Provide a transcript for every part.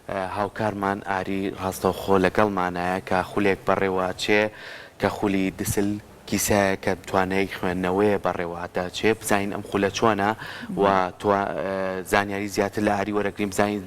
هاوکارمان ئاری ڕاستەوخۆ لەگەڵمانایە کە خولێک بەڕێواچێ کە خولی دسل کیسەیە کە توانایی خوێندنەوەیە بەڕێوەدا چێ بزانین ئەم خولە چۆنە و زانیاری زیاتر لە ئاری وەرەگرین بزانین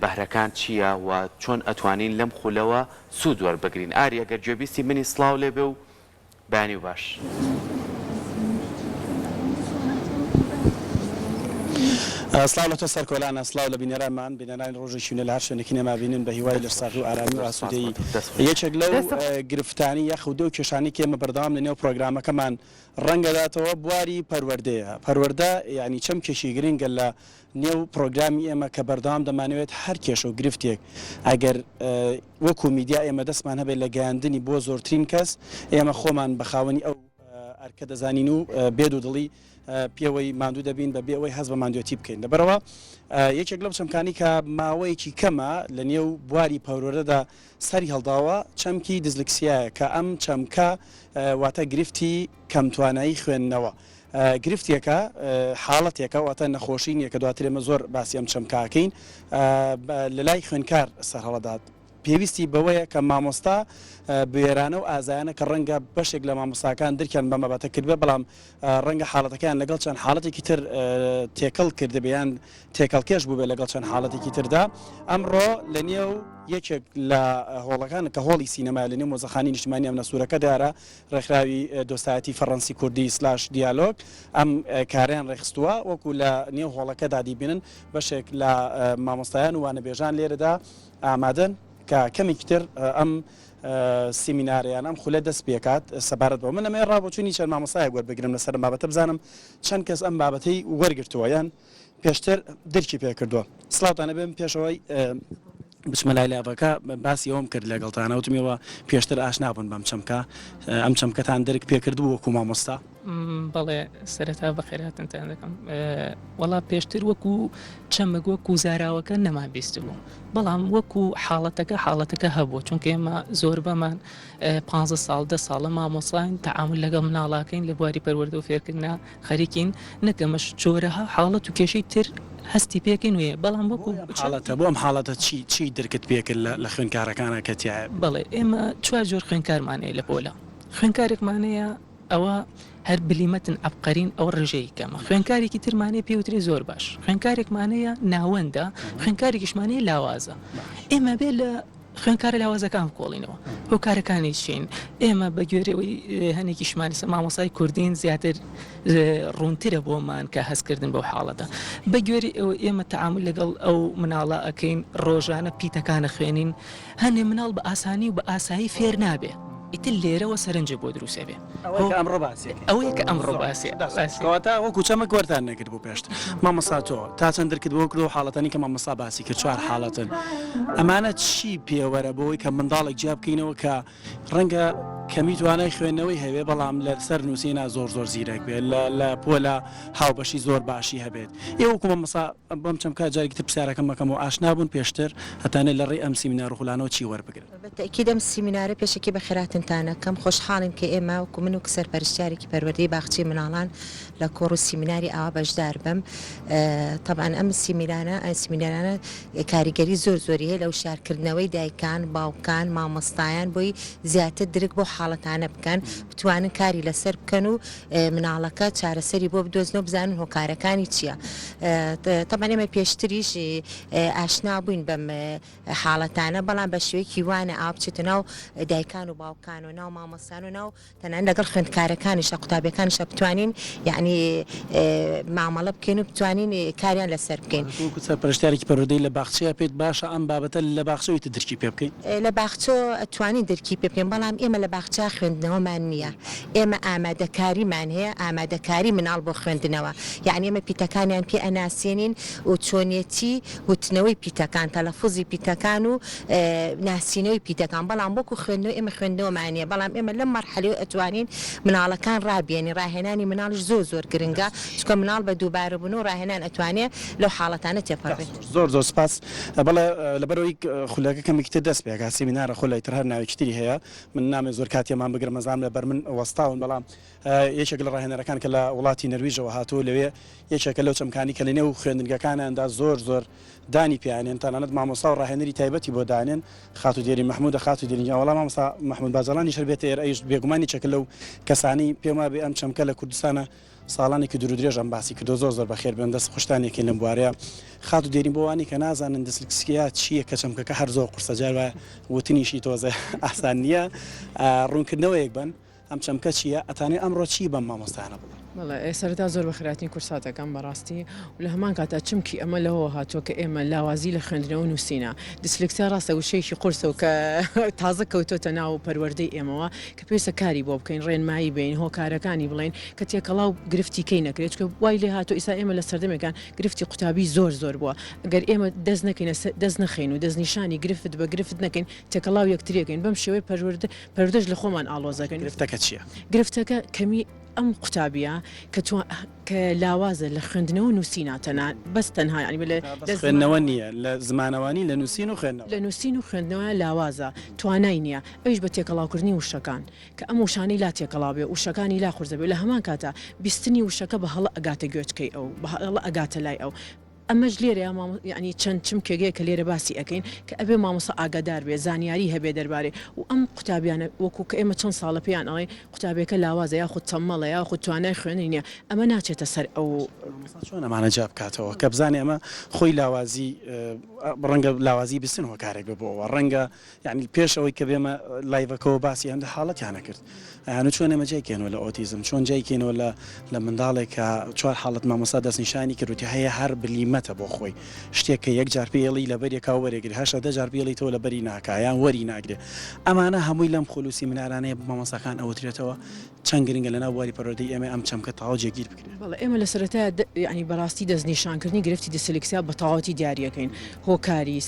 بەهرەکان چییە و چۆن ئەتوانین لەم خولەوە سوود وەربگرین. ئاری ئەگەر گوێبیستی منی سڵاو لێ بێ و بانی و باش. سلااو لە تۆ سەرکۆلانە سلااو لە بینەرانمان بینەرانی ڕۆژێکیونە لە هەر شوێنێکی نەمابینن بە هیوای لەرساغی و ئارامی و ئاسوودەیی یەکێک لەو گرفتانی یاخودە و کێشانی کێمە بەردەوام لە نێو پرۆگرامەکەمان ڕەنگەداتەوە بواری پەروەردەیە. پەروەردە یعنی چەم کێشی گرنگە لە نێو پرۆگرامی ئێمە کە بەردەوام دەمانەوێت هەر کێش و گرفتێک ئەگەر وەکو میدیا ئێمە دەستمان هەبێت لە گەیاندنی بۆ زۆرترین کەس ئێمە خۆمان بەخاوەنی ئەو ئەرکە دەزانین و بێد و دڵی پێوەی ماندوو دەبین بە بێەوەی هەز بە ماندوێتی بکەین. لەبەرەوە یەکێک لەو چەمکانی کە ماوەیەکی کەمە لە نێو بواری پەروەردەدا سەری هەڵداوە چەمکی دیزلکسیایە کە ئەم چەمکە واتە گرفتی کەمتوانایی خوێندنەوە. گرفتێکە حاڵەتێکە واتە نەخۆشین یەکە دواتر ئێمە زۆر باسی ئەم چەمکاکەین لە لای خوێنکار سەرهەڵەدات. پێویستی بەوەیە کە مامۆستا بێرانە و ئازایانە کە ڕەنگە بەشێک لە مامۆستاکان درکیان بە مەبەتە کردبێ بەڵام ڕەنگە حاڵەتەکەیان لەگەڵ چەند حاڵەتێکی تر تێکەڵ کردبیان تێکەڵکێش بوو بێ لەگەڵ چەند حاڵەتێکی تردا. ئەمڕۆ لە نێو یەکێک لە هۆڵەکان کە هۆڵی سینەما لە نێو مۆزەخانی نیشتیمانی ئەم نەسوورەکە دارە ڕێکخراوی دۆستایەتی فەڕەنسی کوردی سلاش دیالۆگ ئەم کاریان ڕێخستووە وەکو لە نێو هۆڵەکەدا دیبینن بەشێک لە مامۆستایان و وانەبێژان لێرەدا ئامادەن کە کەمێکی تر ئەم سیمیناریان ئەم خولە دەست پێکات سەبارەت بەوە. من ئەمێ ڕابچوونی چەند مامۆستایەک وەربگرم لەسەر بابەتە بزانم چەند کەس ئەم بابەتەی وەرگرتووە یان پێشتر دەرکی پێکردووە. سڵاوتانە بێم پێشەوەی بچمە لای لاڤەکە باسی ئەوم کرد لەگەڵتانە وتمیەوە پێشتر ئاشنابوون بەم چەمکە ئەم چەمکەتان دەرک پێکردبوو وەکو مامۆستا. بەڵێ سەرەتا بەخێراتتان دەکەم وەڵا پێشتر وەکو چەمەک وەکو زاراوەکە نەما بیست بوو بەڵام وەکو حاڵەتەکە هەبوو چونکە ئێمە زۆر بەمان 15 ساڵ 10 ساڵە مامۆساین تەعامل لەگەڵ مناڵاکەین لە بواری پەروەردە و فێرکردنا خەریکین نەکەمەش جۆرەها حاڵەت و کێشەی تر هەستی پێکەین وێ بەڵام وەکو حاڵەتە بۆ ئەم حاڵەتە چی دەرکت پێکرد لە خوێنکارەکانە کەتیایە؟ بەڵێ ئێمە چوار جۆر خوێنکارمانەیە لە پۆلە. خوێنکارێکمانەیە ئەوە هەر بلیمەتن ئەبقەرین ئەو ڕژەی کەمە. خوێنکارێکی ترمانەیە پێوتری زۆر باش. خوێنکارێکمانەیە ناوەندە، خوێنکارێکیشمانەیە لاوازە. ئێمە بێ لە خوێنکارە لاوازەکان کۆڵینەوە هۆکارەکانی چین. ئێمە بە گوێرەوەی هەنێکیشمانی مامۆسای کوردین زیاتر ڕوونترە بۆمان کە هەستکردن بەو حاڵەتە. بە گوێری ئێمە تەعامل لەگەڵ ئەو مناڵە ئەەکەین ڕۆژانە پیتەکانە خوێنین هەنێ مناڵ بە ئاسانی و بە ئاسایی فێر نابێ. ئیتر لێرەوە سەرنجە بۆ دروستە بێ ئەوەیە کە ئەمڕۆ باسیکەواتە وەکو چەمە گوەرتان نەکرد بۆ پێشت مامەسا تۆ تا چەند دەرکرد بۆ کردو حاڵەتانی کە مامەسا باسی کرد چوار حاڵەتن ئەمانە چی پێوەرە بۆەوەی کە منداڵێک جیا بکەینەوە کە ڕەنگە کەمی توانای خوێندنەوەی هەوێ بەڵام لە سەر نووسینە زۆر زیرەک بێت لە پۆلە هاوبەشی زۆر باشی هەبێت. ئێوەکو مامەسا بەم چەمکە جارێکی تر پرسیارەکەم مەکەمەوە ئاشنابوون پێشتر هەتانە لە ڕێی ئەم سیمینار و خولانەوە چی وەربگرن؟ بەتەکید ئەم سیمینارە پێشێکی بەخێراتنتانەکەم خۆشحاڵین کە ئێمە وەکو من و سەرپەرشتیارێکی پەروەردەی باخچەی مناڵان لە کۆڕ و سیمیناری ئاوا بەشدار بم. طبعاً ئەم سیمینارانە کاریگەری زۆری هەیە لە وشارکردنەوەی دایکان باوکان مامۆستایان بۆی زیاتر درک بۆ حاڵەتانە بکەن بتوانن کاری لەسەر بکەن و مناڵەکە چارەسەری بۆ بدۆزنەوە بزانن هۆکارەکانی چییە. طبعاً ئێمە پێشتریش ئاشنا بووین بەم حاڵەتانە بەڵام بە شێوەیەکی وانە ئاو بچێتە ناو دایکان و باوکان و ناو مامۆستان و ناو تەنانەت لەگەڵ خوێندکارەکانیشە قوتابیەکانیشە بتوانین یعنی مامەڵە بکەین و بتوانین کاریان لەسەر بکەین. سەرپەرشتیارێکی پەروەردەی لە باخچەیە پێت باشە ئەم بابەتە لە باخچەوەی درکی پێ بکەین؟ لە باخچۆ ئەتوانین درکی پێ بکەین بەڵام ئێمە لە باخچە خوێندنەوەمان نییە. ئێمە ئامادەکاریمان هەیە ئامادەکاری مناڵ بۆ خوێندنەوە یعنی ئێمە پیتەکانیان پێ ئەناسیێنین و چۆنیەتی وتنەوەی پیتەکان تەلەفوزی پیتەکان و ناسینەوەی پیتەکان بەڵام بۆکو خوێندنەوە ئێمە خوێندنەوەمان ئەمانە بەڵام ئێمە لەم مەرحەلەیە ئەتوانین مناڵەکان ڕابێنی ڕاهێنانی مناڵش زۆر گرنگە چکە مناڵ بە دووبارە بوون و ڕاهێنان ئەتوانێت لەو حاڵەتانە تێپەڕێت زۆر سپاس بەڵێ لەبەرەوەی خولەکە کەمێکی دەست پێکا سیمینارە خۆ لەیتر هەر ناوێکتری هەیە من نامێ زۆر کاتێمان بگرم مەزام لەبەر من وەستاون بەڵام یەکێک لە ڕاهێنەرەکان کە لە وڵاتی نەرویژەوە هاتووە لەوێ یەکێکە لەو چەمکانی کە لە نێو خوێندنگەکانیاندا زۆر دانی پیانێن تەنانەت مامۆستا و ڕاهێنەری تایبەتی بۆ دانێن خاتو دیێری مەحموودە خاتو دیرینجا وەڵام مامۆستا مەحموود باجەڵانی شەربێتە ئێرە ئەیش بێگومانی چەکە لەو کەسانی پێم وابێ ئەم چەمکە لە کوردستانە ساڵانێکی دوور و درێژم باسی کردو زۆر بەخێر بێن دەست خوشتانێکی لەم بوارەیە خاتو دیێرین بۆوانی کە نازانن دەسلکسکیا چییە کە چەمکەکە هەر زۆر قورسەجار وایە وتنیشی تۆزە ئاسان نییە ڕوونکردنەوەیەک بن ئەم چەمکە چییە ئەتانێ ئەمڕۆ چی بەم مامۆستانە بڵێ بەڵێ سەرەتا زۆر بە خراتی کورساتەکەم بەڕاستی و لە هەمان کاتا چمکی ئەمە لەوە هاتووە کە ئێمە لاوازی لە خوێندنەوە نووسینە دسلکسیا ڕاستە وشەیەکی قورسە و کە تازە کەوتۆتە ناو پەروەردەی ئێمەوە کە پێویستە کاری بۆ بکەین ڕێنمایی بین هۆکارەکانی بڵین کە تێکەڵاو گرفتی کەی نەکرێت چکە وای لێ هاتۆ ئیسا ئێمە لە سەردەمێکان گرفتی قوتابی زۆر بووە ئەگەر ئێمە دەست نەکەین دەست نەخین و دەستنیشانی گرفت بە گرفت نەکەین تێکەڵاو یەکتریەکەین بەم شێوەی پەروەردەش لە خۆمان ئاڵۆزەکەین گرفتەکە چییە گرفتەکە کەمی ئەم قوتابیە کە لاوازە لە خوێندنەوە نووسیناتەنە بەس تەنها ینی خوێندنەوە نییە لە زمانەوانی لە نووسین و خوێندنەوە لە نووسین و خوێندنەوە لاوازە توانای نییە ئەوش بە تێکەڵاوکردنی وشەکان کە ئەم وشانەی لا تێکەڵاو بێ وشەکانی لا قورسە بێ لە هەمان کاتە بیستنی وشەکە بە هەڵە ئەگاتە گوێچکەی ئەو بە هەڵە ئەگاتە لای ئەو ئەمەش لێرە ینی چەند چمکێگەیە کە لێرە باسی ئەەکەین کە ئەبێ مامۆستا ئاگادار بێ زانیاری هەبێ دەربارێ و ئەم قوتابیانە وەکو کە ئێمە چەند ساڵە پێیان ئەڵێ قوتابێکە لاوازە یاخود تەمەڵە یاخود توانای خوێنی نیە ئەمە ناچێتە سەر ئەو چۆن ئەمانە جا بکاتەوە کە بزانێ ئەمە خۆی لاوازی ڕەنگە لاوازی بستن هۆکارێک ببەوە ڕەنگە یعنی پێش ئەوەی کە بێمە لایڤەکەەوە باسی هەندە حاڵەتیانە کرد یانە چۆن ئەمە جایکێنەوە لە ئۆتیزم چۆن جایکێنەوە لە منداڵێک کە چوار حاڵەت مامۆستا دەستنیشانی کردوتی هەیە هەر بلیمەتە بۆ خۆی شتێک کە یەک جار پێڵی لەبەر یەکا وەرەگری هەشە دە جار پێڵی تۆ لەبەری ناکایان وەری ناگرێت ئەمانە هەمووی لەم خولوسی منارانەیە مامۆساکان ئەوترێتەوە چەند گرنگە لە ناو واری پەروەردەی ئێمە ئەم چەمکە تەواو جێگیر بکرێت بەڵێ ئێمە لە سەرەتا ینی بەڕاستی دەستنیشانکردنی گرفتی دسلکسیا بە تەواوەتی دیاریەکەین هۆکاری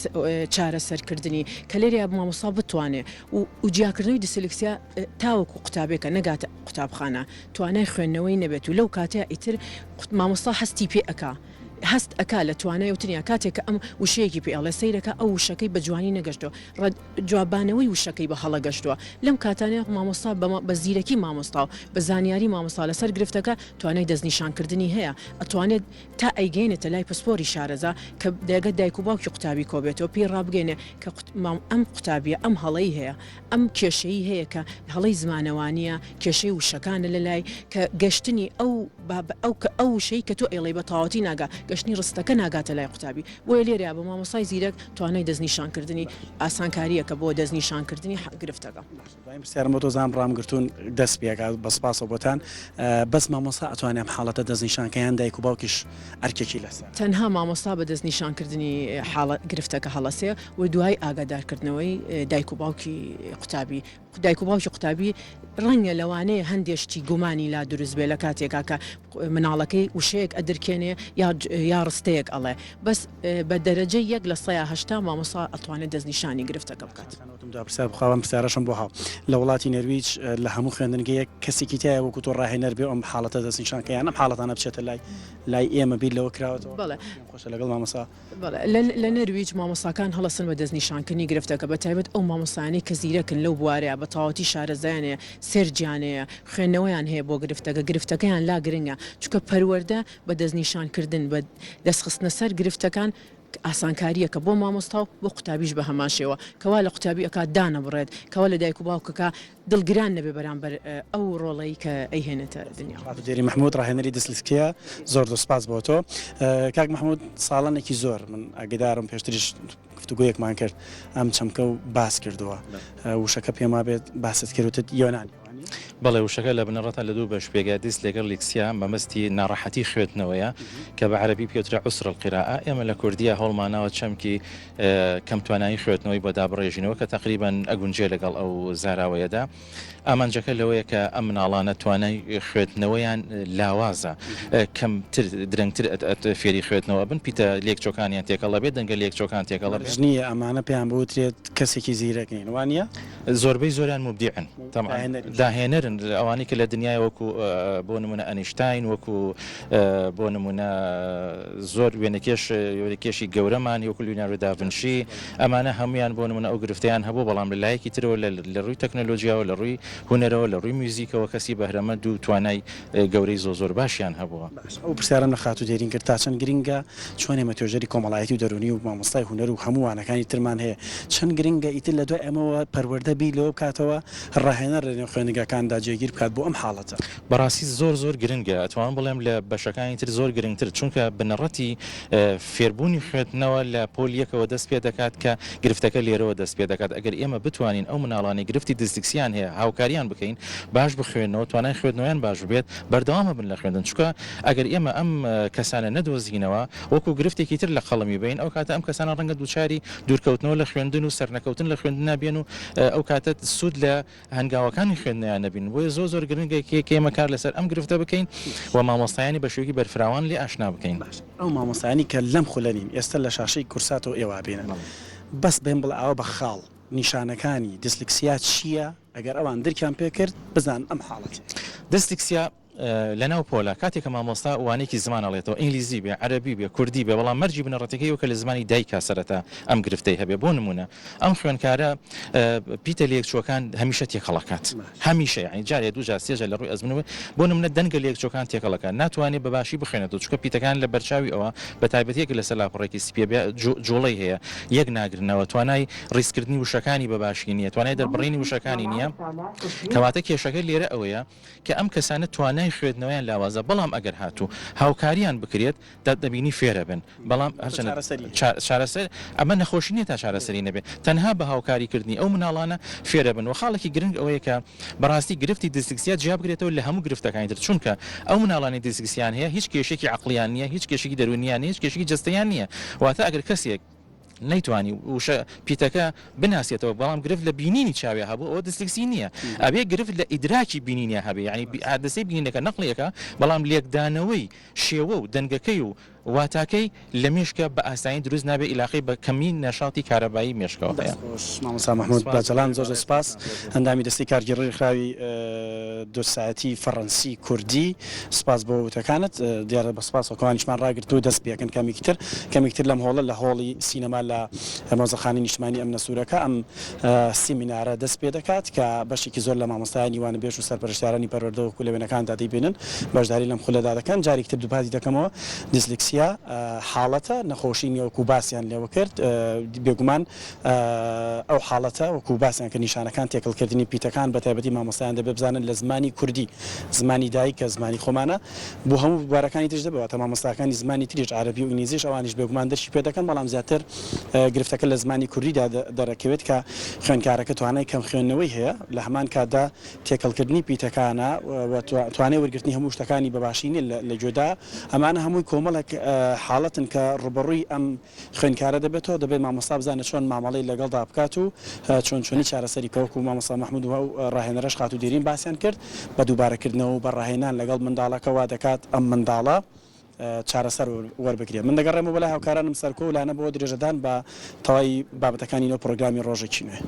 چارەسەرکردنی کە لێرە مامۆستا بتوانێت و جیاکردنەوەی دسلکسیا تاوەکو قوتابێکە نەگاتە قوتابخانە توانای خوێندنەوەی نەبێت و لەو کاتەیە ئیتر مامۆستا هەستی پێ ئەکا هەست ئەکا لە توانای وتنیا کاتێک کە ئەم وشەیەکی پێڵێ سیرەکە ئەو وشەکەی بە جوانی نەگەشتەوە جوابانەوەی وشەکەی بە هەڵە گەشتووە لەم کاتانەیە مامۆستا بە زیرەکی مامۆستا و بە زانیاری مامۆستا لەسەر گرفتەکە توانای دەستنیشانکردنی هەیە ئەتوانێت تا ئەیگەینێتە لای پسپۆری شارەزا کە دەگە دایک و باوکی قوتابی کۆبێتەوە پێی ڕابگەێنێ کە ئەم قوتابیە ئەم هەڵەی هەیە ئەم کێشەی هەیە کە هەڵەی زمانەوانیە کێشەی وشەکانە لە لای کە گەشتنی ئەو شەی کە تۆ ئێڵێ بە تەواوەتی ناگا گەشتنی ڕستەکە ناگاتە لای قوتابی بۆیە لێرە بە مامۆسای زیرەک توانای دەستنیشانکردنی ئاسانکاریەکە بۆ دەستنیشانکردنی گرفتەکە پرسیارم بۆ تۆ زان ڕامگرتوون دەست پێکات بە سپاسەوە بۆتان بەس مامۆستا ئەتوانێم حاڵەتە دەستنیشانکەیان دایک و باوکیش ئەرکێکی لەسەر تەنها مامۆستا بە دەستنیشانکردنی گرفتەکە هەڵەسێ و دوای ئاگادارکردنەوەی دایک و باوکی قوتابی دایک و باوکی قوتابی ڕەنگە لەوانەیە هەندێشتی گومانی لا دروست بێ لە کاتێکا کە مناڵەکەی وشەیەک ئەدرکێنێ یا ڕستەیەک ئەڵێ بەس بە دەرەجە 1/8 مامۆستا ئەتوانێت دەستنیشانی گرفتەکە بکات پرسیار بخواوم پرسیارەشم بۆ هاو لە وڵاتی نەرویج لە هەموو خوێندنگەیەک کەسێکی تایە وەکو تۆ ڕاهێنەر بێ ئەم حاڵەتە دەستنیشانکەیان ئەم حاڵەتانە بچێتە لای ئێمە بیر لەوە کراوەتەوە بەڵێ خۆشە لەگەڵ مامۆستا لە نەرویج مامۆستاکان هەڵەسن بە دەستنیشانکردنی گرفتەکە بە تایبەت ئەو مامۆستانی کە زیرەکن لەو بوارەیە بە تەواوەتی شارەزایانەیە سێرجیانەیە خوێندنەوەیان هەیە بۆ گرفتەکەیان لا گرنگە چونکە پەروەردە بە دەستنیشانکردن بە دەستخستنە سەر گرفتەکان ئاسانکاریەکە بۆ مامۆستا و بۆ قوتابیش بە هەمان شێوە کەوا لە قوتابی ئەکا دانە بڕێت کەوا لە دایک و باوکەکە دڵگران نەبێ بەرامبەر ئەو ڕۆڵەی کە ئەیهێنێتە دنیا دیێری مەحموود ڕاهێنەری دەسلکیە زۆر دەسپاس بۆ تۆ کاک مەحموود ساڵانێکی زۆر من ئاگدارم پێشتریش گفتوگویەکمان کرد ئەم چەمکە و باس کردووە وشەکە پێما بێت باست کردوتت یۆنانی بەڵێ وشەکە لە بنەڕەتە لە دوو بەش پێگا دیست لەگەڵ لیکسیا مەمەستی ناڕەحەتی خوێتنەوەیە کە بە عەربی پێوترا عوسر القراءة ئێمە لە کوردیە هەوڵماناوە چەمکی کەم توانایی خوێتنەوەی بۆ دابڕێژینەوە کە تقریبان ئەگونجێ لەگەڵ ئەو زاراوەیەدا ئامانجەکە لەوەیە کە ئەم مناڵانە توانای خوێتنەوەیان لاوازە کەمتر درەنگتر فێری خوێتنەوە بن پیتە لێکچۆکانیان تێکەڵە بێت دەنگە لێکچۆکان تێکەڵە بێت نییە ئەمانە پێیان بوترێت کەسێکی زیرەکەین وانە زۆربەی زۆریان مبدیعن داهێنەرن ئەوانی کە لە دنیای وەکو بۆ نمونە ئەنیشتاین وەکو بۆ نمونە زۆر وێنەکێشی گەورەمانی وەکو لیۆناردۆ داڤنشی ئەمانە هەمویان بۆ نمونە ئەو گرفتیان هەبوو بەڵام لە لایەکی ترەوە لە ڕووی تەکنۆلۆژیاوە لە ڕووی هونەرەوە لە ڕووی میوزیکەوە کەسی بەهرەمەند و توانای گەورەی زۆر باشیان هەبووە ئەو پرسیارم لە خاتو دێرین کرد تا چەند گرنگە چۆن ئێمە توێژەری کۆمەڵایەتی و دەرونی و مامۆستای هونەر و هەمووانەکانی ترمان هەیە چەند گرنگە ئیتر لە دوای ئەمەوە پەروەردە بی لەوە بکاتەوە ڕاهێنەر لە نێو خوێندنگەکاندا جێگیر بکات بۆ ئەم حاڵەتە بەڕاستی زۆر گرنگە ئەتوان بڵێم لە بەشەکانی تر زۆر گرنگتر چونکە بنەڕەتی فێربوونی خوێندنەوە لە پۆلیەکەوە دەست پێ دەکات کە گرفتەکە لێرەوە دەست پێ دەکات ئەگەر ئێمە بتوانین ئەو مناڵانی گرفتی دیسلکسیان هەیە هاوکاریان بکەین باش بخوێنەوە توانای خوێندنەوەیان باش بێت بەردەوامە بن لە خوێندن چونکە ئەگەر ئێمە ئەم کەسانە نەدۆزینەوە وەکو گرفتێکی تر لە خەڵمی بین ئەو کاتە ئەم کەسانە ڕەنگە دووچاری دوورکەوتنەوە لە خوێندن و سەرنەکەوتن لە خوێندن نابێن و ئەو کاتە سوود لە هەنگاوەکانی خوێندنیان نەبین بۆیە زۆر گرنگە ئێمە کار لەسەر ئەم گرفتە بکەین و مامۆستایانی بە شێوەیەکی بەرفراوان لێ ئاشنا بکەین ئەو مامۆستایانی کە لەم خولەنین ئێستا لە شاشەی کورساتەوە ئێوە بێنن بەس بێن بڵێ ئەوە بە خاڵ نیشانەکانی دیسلکسیا چییە ئەگەر ئەوان دەرکیان پێکرد بزان ئەم حاڵەتی دیسلکسیا لەناو پۆلە کاتێککە مامۆستا وانێکی زمان ئەڵێتەوە ئینگلیزی بێ عەربی بێ کوردی بێ بەڵام مەرجی بنەڕەتەکەی وکە لە زمانی دایکا سەرەتا ئەم گرفتەی هەبێ بۆ نمونە ئەم خوێنکارە پیتە لێکچۆکان هەمیشە تێکەڵەکات هەمیشە یعنی جارێ دوو جار سێجار لە ڕووی ئەزمنەوە بۆ نمونە دەنگە لێکچۆکان تێکەڵەکان ناتوانێت بەباشی بخوێنێتەوە چونکە پیتەکان لە بەرچاوی ئەوە بە تایبەتێک لە سەلاپڕێکی سپێ جوڵەی هەیە یەک ناگرنەوە توانای ڕیسکردنی وشەکانی بەباشی نییە توانای دەربڕینی وشەکانی نییە کەواتە کێشەکە لێرە ئەوەیە کە ئەم کەسانە توانای خوێندنەوەیان لاوازە بەڵام ئەگەر هاتوو هاوکاریان بکرێت دەبینی فێرە بن بەڵام چارەسەر ئەمە نەخۆشی نیە تا چارەسەری نەبێت تەنها بە هاوکاریکردنی ئەو مناڵانە فێرە بن و خاڵێکی گرنگ ئەوەیە کە بەڕاستی گرفتی دیسلکسیا جیا بگرێتەوە لە هەموو گرفتەکانی تر چونکە ئەو مناڵانی دیسلکسیان هەیە هیچ کێشێکی عەقلیان نییە هیچ کێشێکی دەرونیان نیە هیچ کێشێکی جەستەیان نییە واتە ئەگەر کەسێک نەیتوانی وشە پیتەکە بناسیێتەوە بەڵام گرفت لە بینینی چاوێ هەبوو ئەوە دیسلکسی نییە ئەبێ گرفت لە ئیدراکی بینینە هەبێ ینی عادەسەی بینینەکە نەقلەکە بەڵام لێکدانەوەی شێوە و دەنگەکەی و واتاکەی لە مێشکە بە ئاسایی دروست نابێت ئیلاقی بە کەمی نەشاتی کارەبایی مێشکەوە هەیە مامۆستا محمود باجەلان زۆر سپاس هەندامی دەستی کارگیری خراوی دو ساعتی فەڕەنسی کوردی سپاس بۆ وتەکانت دیارە بە سپاس وەکوانیشمان ڕاگرتو دەست بێکن کەمێکتر لەم هۆڵە لە هۆڵی سینەما لە مۆزەخانی نیشتمانی ئەم نەسوورەکە ئەم سیمینارە دەست پێ دەکات کە بەشێکی زۆر لە مامۆستایانی وانە بێژ و سەرپەرشتیارانی پەروەردە و کولەوێنەکاندا دەیبێنن بەشداری لەم خولەدا دەکەن جارێکتر دووپاتی دەکەمەوە دیسلکسیا حاڵەتە نەخۆشی نیە وەکو باسییان لێوە کرد بێگومان ئەو حاڵەتە وەکو باسییان کە نیشانەکان تێکەڵکردنی پیتەکان بە تایبەتی مامۆستایان دەبێ بزانن لە زمانی کوردی زمانی دایک کە زمانی خۆمانە بۆ هەموو بوارەکانی تر دەبێتە مامۆستاکانی زمانی تریش عەربی و ئینگلیزیش ئەوانیش بێگومان دەرشی پێ دەکەن بەڵام زیاتر گرفتەکە لە زمانی کوردیدا دەرەکەوێت کە خوێنکارەکە توانای کەم خوێندنەوەی هەیە لە هەمان کاتدا تێکەڵکردنی پیتەکانە توانای وەرگرتنی هەموو شتەکانی بەباشینی لە گوێدا ئەمانە هەمووی کۆمەڵێک حاڵەتن کە ڕوبەڕووی ئەم خوێنکارە دەبێتەوە دەبێت مامۆستا بزانێت چۆن مامەڵەی لەگەڵدا بکات و چۆنی چارەسەری کەوەکو مامۆستا محمود و ڕاهێنەرەش خاتو دێرین باسییان کرد بە دووبارەکردنەوە بە ڕاهێنان لەگەڵ منداڵەکەوا دەکات ئەم منداڵە چارەسەر وەربگرێت من دەگەڕێمە بەلای هاوکارانم سەرکۆ و لانە بۆ درێژەدان بە تەواوی بابەتەکانی نەوە پرۆگرامی ڕۆژێکی نوێ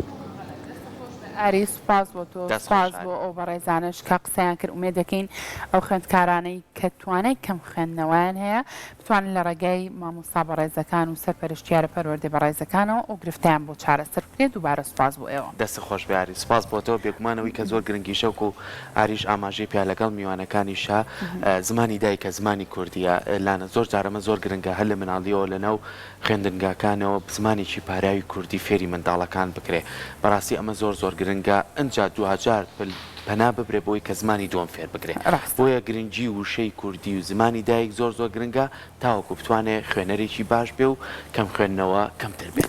ئاری سوپاس بۆ تۆ سپاس بۆ ئەو بەڕێزانش کە قسەیان کرد ومێ دەکەین ئەو خوێندکارانەی کە توانای کەم خوێندنەوەیان هەیە بتوانن لە ڕێگەی مامۆستا بەڕێزەکان و سەرپەرشتیارە پەروەردەی بەڕێزەکانەوە و گرفتیان بۆ چارەسەر بکرێت دووبارە سوپاس بۆ ئێوە دەستی خۆش بێاری سپاس بۆ تۆ بێگومانەوەی کە زۆر گرنگی شەوک و ئاریش ئاماژەی پیا لەگەڵ میوانەکانیشە زمانی دایکە زمانی کوردیە لاەنە زۆر جارەمە زۆر گرنگە هەر لە مناڵیەوە لەنەو خوێندنگاکانەوە زمانێکی پاراوی کوردی فێری منداڵەکان بکرێ بەڕاستی ئەمە زۆر گرنگە ئەجا دوهجار پەنا ببرێ بۆی کە زمانی دووەم فێر بگرێ بۆیە گرنگی وشەی کوردی و زمانی دایک زۆر گرنگە تاوەکو بتوانێت خوێنەرێکی باش بێ و کەم خوێندنەوە کەمتر بێت